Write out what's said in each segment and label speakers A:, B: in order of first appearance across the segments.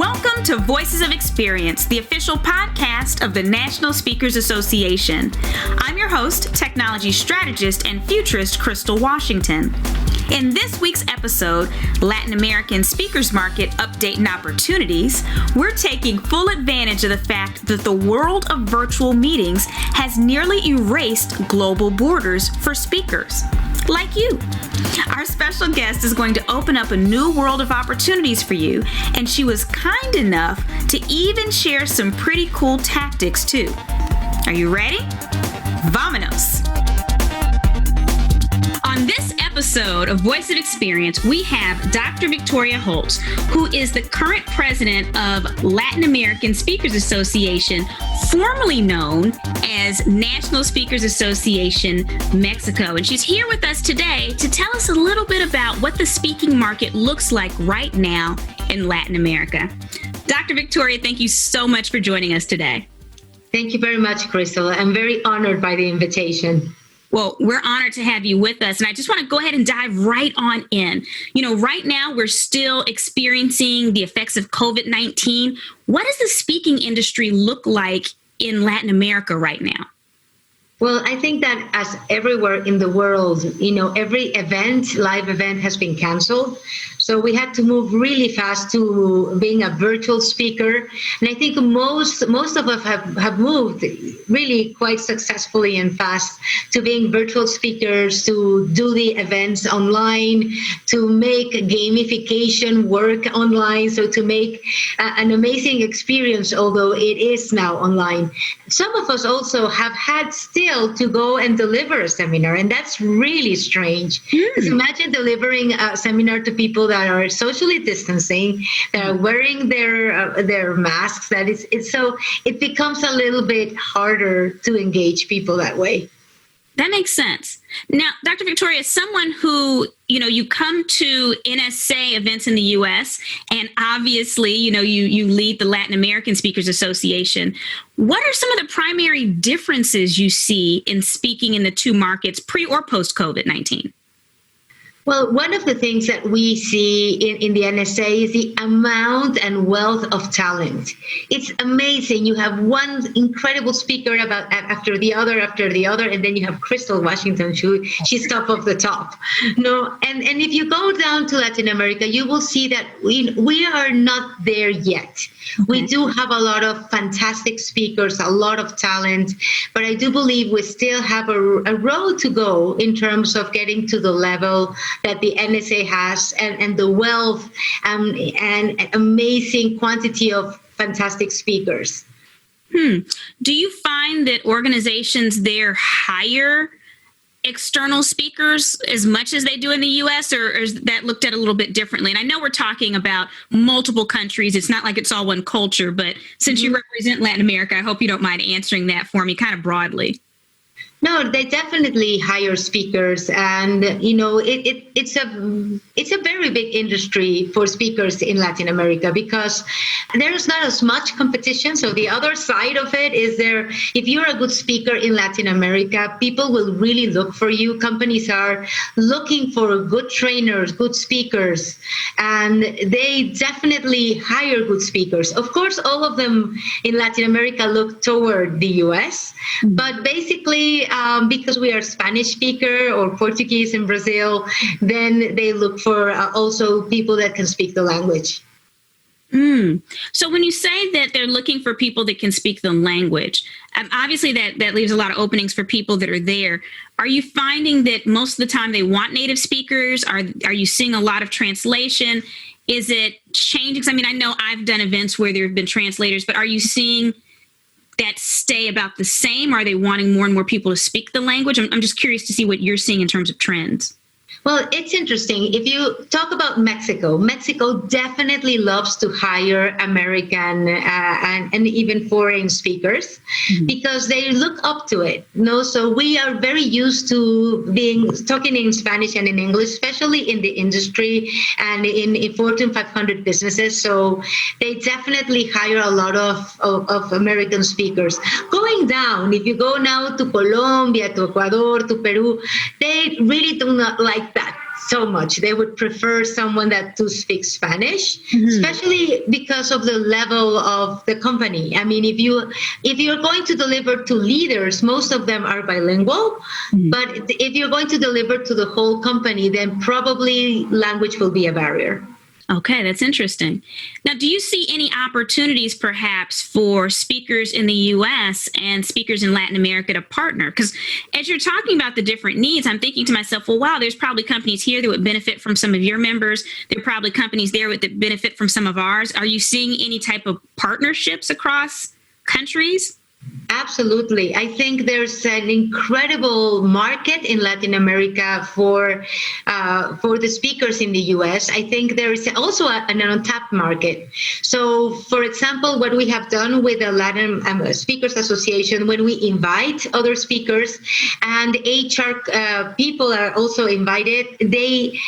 A: Welcome to Voices of Experience, the official podcast of the National Speakers Association. I'm your host, technology strategist and futurist Crystal Washington. In this week's episode, Latin American Speakers Market Update and Opportunities, we're taking full advantage of the fact that the world of virtual meetings has nearly erased global borders for speakers, like you. Our special guest is going to open up a new world of opportunities for you, and she was kind enough to even share some pretty cool tactics too. Are you ready? Vámonos! On this episode of Voice of Experience, we have Dr. Victoria Holtz, who is the current president of Latin American Speakers Association, formerly known as National Speakers Association Mexico. And she's here with us today to tell us a little bit about what the speaking market looks like right now in Latin America. Dr. Victoria, thank you so much for joining us today.
B: Thank you very much, Crystal. I'm very honored by the invitation.
A: Well, we're honored to have you with us. And I just want to go ahead and dive right on in. You know, right now we're still experiencing the effects of COVID-19. What does the speaking industry look like in Latin America right now?
B: Well, I think that as everywhere in the world, every live event has been canceled. So we had to move really fast to being a virtual speaker. And I think most of us have moved really quite successfully and fast to being virtual speakers, to do the events online, to make gamification work online, so to make an amazing experience, although it is now online. Some of us also have had still to go and deliver a seminar, and that's really strange. Because imagine delivering a seminar to people that are socially distancing, that are wearing their masks. So it becomes a little bit harder to engage people that way.
A: That makes sense. Now, Dr. Victoria, someone who, you come to NSA events in the U.S., and obviously, you lead the Latin American Speakers Association. What are some of the primary differences you see in speaking in the two markets pre or post COVID-19?
B: Well, one of the things that we see in the NSA is the amount and wealth of talent. It's amazing. You have one incredible speaker after the other, and then you have Crystal Washington. She's top of the top. And if you go down to Latin America, you will see that we are not there yet. We do have a lot of fantastic speakers, a lot of talent, but I do believe we still have a road to go in terms of getting to the level that the NSA has and the wealth and amazing quantity of fantastic speakers.
A: Do you find that organizations there hire external speakers as much as they do in the U.S., or is that looked at a little bit differently? And I know we're talking about multiple countries. It's not like it's all one culture, but since you represent Latin America, I hope you don't mind answering that for me kind of broadly.
B: No, they definitely hire speakers, and it's a very big industry for speakers in Latin America because there's not as much competition. So the other side of it is if you're a good speaker in Latin America, people will really look for you. Companies are looking for good trainers, good speakers, and they definitely hire good speakers. Of course, all of them in Latin America look toward the US, but basically, because we are Spanish speaker or Portuguese in Brazil, then they look for also people that can speak the language.
A: So when you say that they're looking for people that can speak the language, obviously that leaves a lot of openings for people that are there. Are you finding that most of the time they want native speakers? Are you seeing a lot of translation? Is it changing? I mean, I know I've done events where there have been translators, but are you seeing that stay about the same? Are they wanting more and more people to speak the language? I'm just curious to see what you're seeing in terms of trends.
B: Well, it's interesting. If you talk about Mexico definitely loves to hire American and even foreign speakers because they look up to it. So we are very used to talking in Spanish and in English, especially in the industry and in Fortune 500 businesses. So they definitely hire a lot of American speakers. Going down, if you go now to Colombia, to Ecuador, to Peru, they really do not like that. so much. They would prefer someone that do speak Spanish, especially because of the level of the company. I mean, if you're going to deliver to leaders, most of them are bilingual. But if you're going to deliver to the whole company, then probably language will be a barrier.
A: Okay, that's interesting. Now, do you see any opportunities perhaps for speakers in the U.S. and speakers in Latin America to partner? Because as you're talking about the different needs, I'm thinking to myself, well, wow, there's probably companies here that would benefit from some of your members. There are probably companies there that benefit from some of ours. Are you seeing any type of partnerships across countries?
B: Absolutely. I think there's an incredible market in Latin America for the speakers in the US. I think there is also an untapped market. So, for example, what we have done with the LATAM Speakers Association, when we invite other speakers and HR people are also invited, they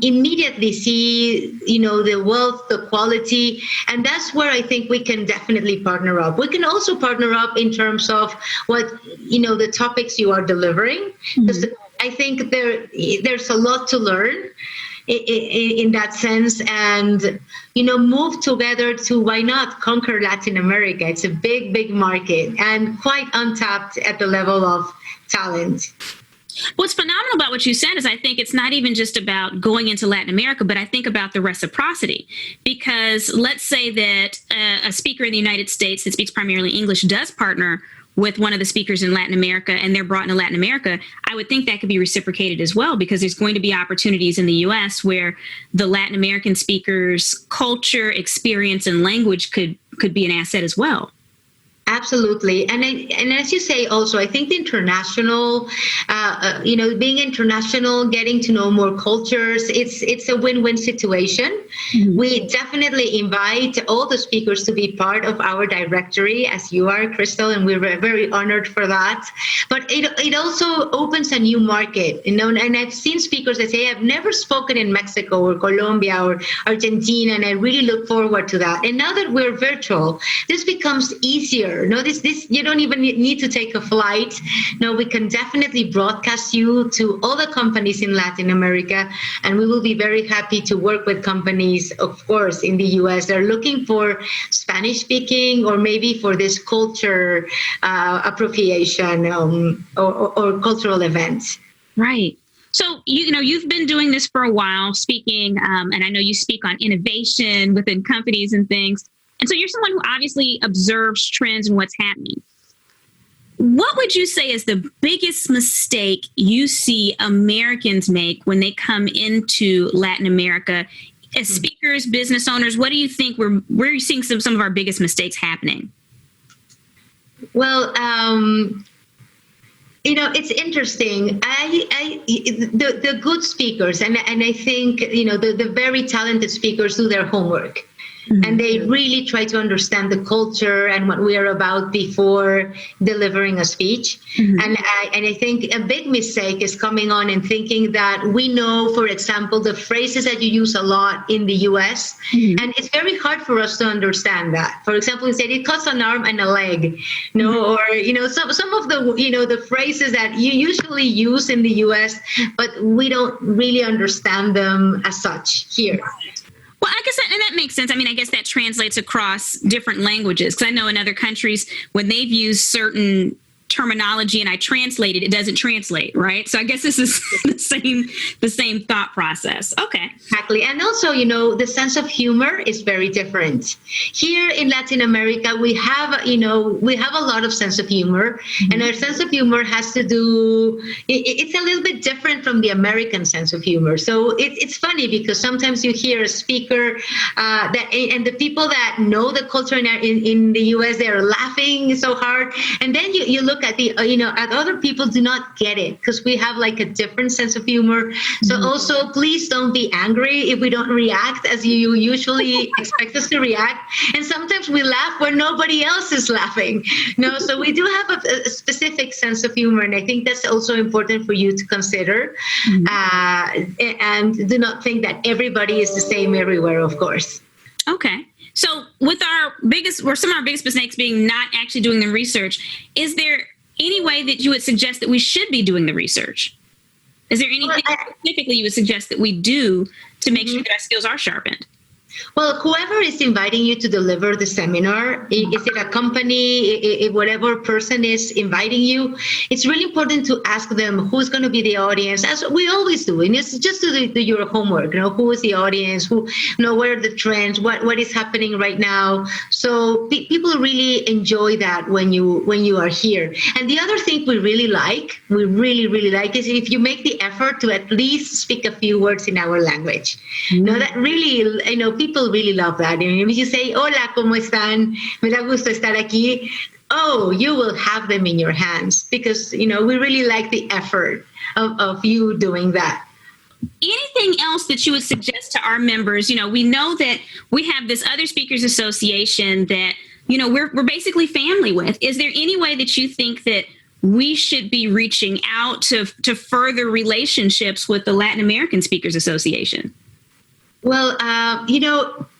B: immediately see, the wealth, the quality, and that's where I think we can definitely partner up. We can also partner up in terms of what the topics you are delivering, because I think there's a lot to learn in that sense, and move together to, why not, conquer Latin America. It's a big market and quite untapped at the level of talent.
A: What's phenomenal about what you said is I think it's not even just about going into Latin America, but I think about the reciprocity. Because let's say that a speaker in the United States that speaks primarily English does partner with one of the speakers in Latin America and they're brought into Latin America, I would think that could be reciprocated as well, because there's going to be opportunities in the U.S. where the Latin American speakers' culture, experience, and language could be an asset as well.
B: Absolutely. And as you say, also, I think the international, being international, getting to know more cultures, it's a win-win situation. We definitely invite all the speakers to be part of our directory, as you are, Crystal, and we're very honored for that. But it also opens a new market, and I've seen speakers that say, I've never spoken in Mexico or Colombia or Argentina, and I really look forward to that. And now that we're virtual, this becomes easier. No, this you don't even need to take a flight. No, we can definitely broadcast you to all the companies in Latin America, and we will be very happy to work with companies, of course, in the US. They're looking for Spanish speaking or maybe for this culture appropriation or cultural events.
A: Right. So, you've been doing this for a while, speaking, and I know you speak on innovation within companies and things. And so you're someone who obviously observes trends and what's happening. What would you say is the biggest mistake you see Americans make when they come into Latin America? As speakers, business owners, what do you think where are you seeing some of our biggest mistakes happening?
B: Well, it's interesting. The good speakers, and I think, the very talented speakers do their homework. And they really try to understand the culture and what we are about before delivering a speech. And I think a big mistake is coming on and thinking that we know, for example, the phrases that you use a lot in the US, and it's very hard for us to understand that. For example, you said it costs an arm and a leg, or some of the the phrases that you usually use in the US, but we don't really understand them as such here.
A: Well, I guess that makes sense. I mean, I guess that translates across different languages, because I know in other countries, when they've used certain terminology and I translate it, it doesn't translate, right? So I guess this is the same thought process. Okay.
B: Exactly. And also, the sense of humor is very different. Here in Latin America, we have a lot of sense of humor, and our sense of humor has to do, it's a little bit different from the American sense of humor. So it's funny because sometimes you hear a speaker and the people that know the culture in the US, they're laughing so hard. And then you look at at other people do not get it because we have like a different sense of humor. So also, please don't be angry if we don't react as you usually expect us to react. And sometimes we laugh where nobody else is laughing. So we do have a specific sense of humor, and I think that's also important for you to consider. And do not think that everybody is the same everywhere, of course.
A: Okay. So with some of our biggest mistakes being not actually doing the research, is there any way that you would suggest that we should be doing the research? Is there anything specifically you would suggest that we do to make sure that our skills are sharpened?
B: Well, whoever is inviting you to deliver the seminar, is it a company, whatever person is inviting you, it's really important to ask them who's going to be the audience, as we always do. And it's just to do your homework, who is the audience, who, what are the trends, what is happening right now. So people really enjoy that when you are here. And the other thing we really like is if you make the effort to at least speak a few words in our language. That really, people really love that. And if you say, hola, ¿cómo están? Me da gusto estar aquí. Oh, you will have them in your hands because, we really like the effort of you doing that.
A: Anything else that you would suggest to our members? We know that we have this other speakers association that, we're basically family with. Is there any way that you think that we should be reaching out to further relationships with the Latin American Speakers Association?
B: Well,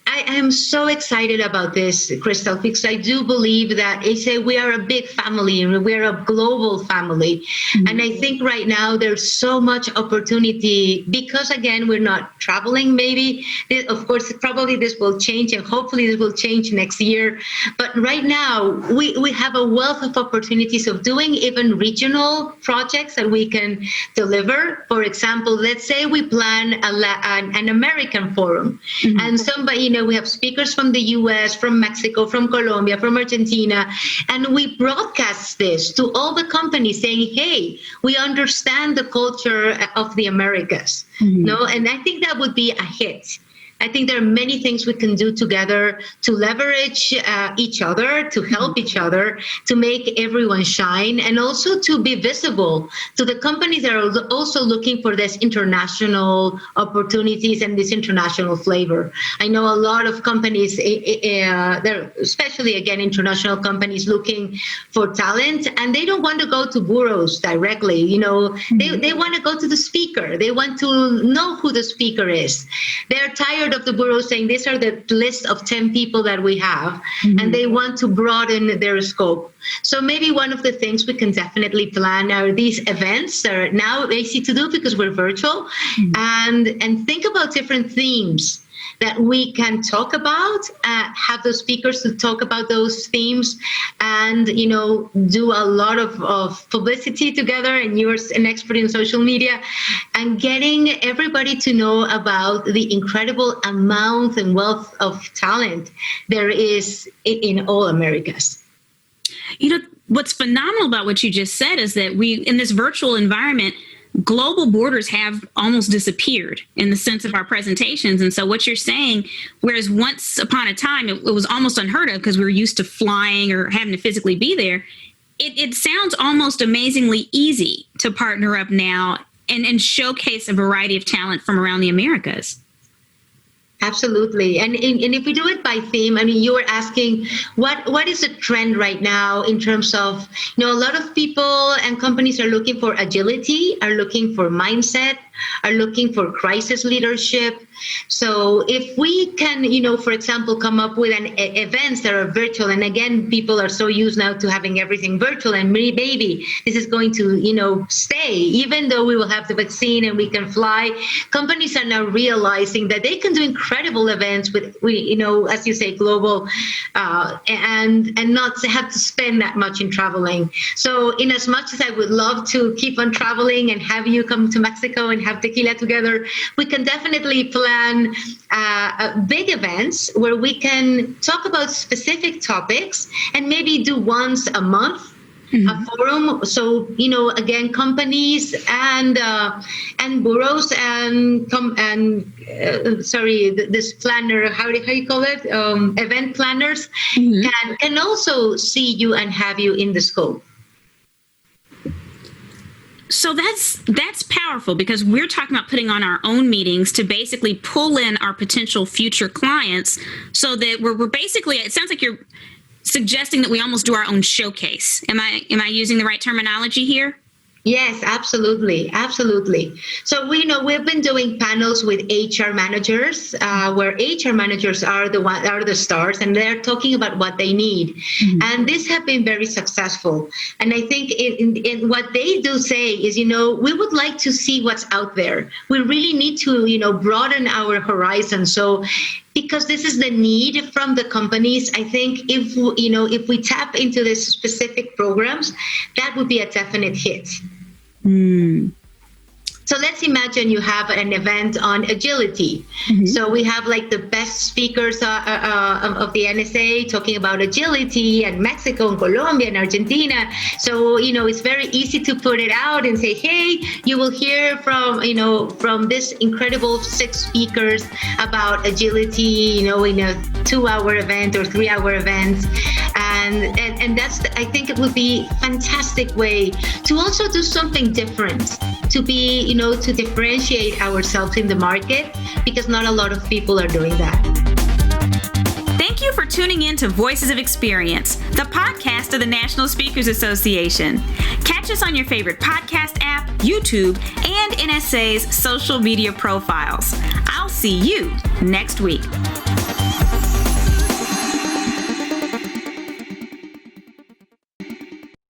B: I am so excited about this, Crystal, because I do believe that we are a big family and we're a global family. Mm-hmm. And I think right now there's so much opportunity because, again, we're not traveling maybe. Of course, probably this will change and hopefully this will change next year. But right now, we have a wealth of opportunities of doing even regional projects that we can deliver. For example, let's say we plan an American forum. Mm-hmm. And somebody, we have speakers from the U.S., from Mexico, from Colombia, from Argentina, and we broadcast this to all the companies saying, hey, we understand the culture of the Americas. Mm-hmm. And I think that would be a hit. I think there are many things we can do together to leverage each other, to help each other, to make everyone shine, and also to be visible to the companies that are also looking for this international opportunities and this international flavor. I know a lot of companies, they're especially, again, international companies looking for talent, and they don't want to go to bureaus directly. They want to go to the speaker. They want to know who the speaker is. They're tired of the bureau saying these are the list of 10 people that we have, mm-hmm. and they want to broaden their scope. So maybe one of the things we can definitely plan are these events that are now easy to do because we're virtual, mm-hmm. and think about different themes that we can talk about, have those speakers to talk about those themes, and do a lot of publicity together. And you're an expert in social media, and getting everybody to know about the incredible amount and wealth of talent there is in all Americas.
A: What's phenomenal about what you just said is that we, in this virtual environment, global borders have almost disappeared in the sense of our presentations. And so what you're saying, whereas once upon a time, it was almost unheard of because we were used to flying or having to physically be there, it sounds almost amazingly easy to partner up now and showcase a variety of talent from around the Americas.
B: Absolutely. And if we do it by theme, you were asking what is the trend right now in terms of, a lot of people and companies are looking for agility, are looking for mindset, are looking for crisis leadership. So if we can, for example, come up with events that are virtual, and again, people are so used now to having everything virtual, and maybe this is going to, stay, even though we will have the vaccine and we can fly. Companies are now realizing that they can do incredible events with as you say, global, and not have to spend that much in traveling. So in as much as I would love to keep on traveling and have you come to Mexico and have tequila together, we can definitely plan big events where we can talk about specific topics and maybe do once a month, mm-hmm. a forum. So, again, companies and bureaus this planner, how do you call it? Event planners, mm-hmm. can also see you and have you in the scope.
A: So that's powerful because we're talking about putting on our own meetings to basically pull in our potential future clients so that we're basically, it sounds like you're suggesting that we almost do our own showcase. Am I using the right terminology here?
B: Yes, absolutely, absolutely. So we've been doing panels with HR managers, where HR managers are the stars, and they're talking about what they need, and these have been very successful. And I think in what they do say is, we would like to see what's out there. We really need to broaden our horizon. So, because this is the need from the companies, I think if we tap into these specific programs, that would be a definite hit. So let's imagine you have an event on agility. So we have like the best speakers of the NSA talking about agility, and Mexico and Colombia and Argentina. So, it's very easy to put it out and say, hey, you will hear from this incredible 6 speakers about agility, in a 2-hour event or 3-hour event. And that's, I think it would be a fantastic way to also do something different, to be, to differentiate ourselves in the market, because not a lot of people are doing that.
A: Thank you for tuning in to Voices of Experience, the podcast of the National Speakers Association. Catch us on your favorite podcast app, YouTube, and NSA's social media profiles. I'll see you next week.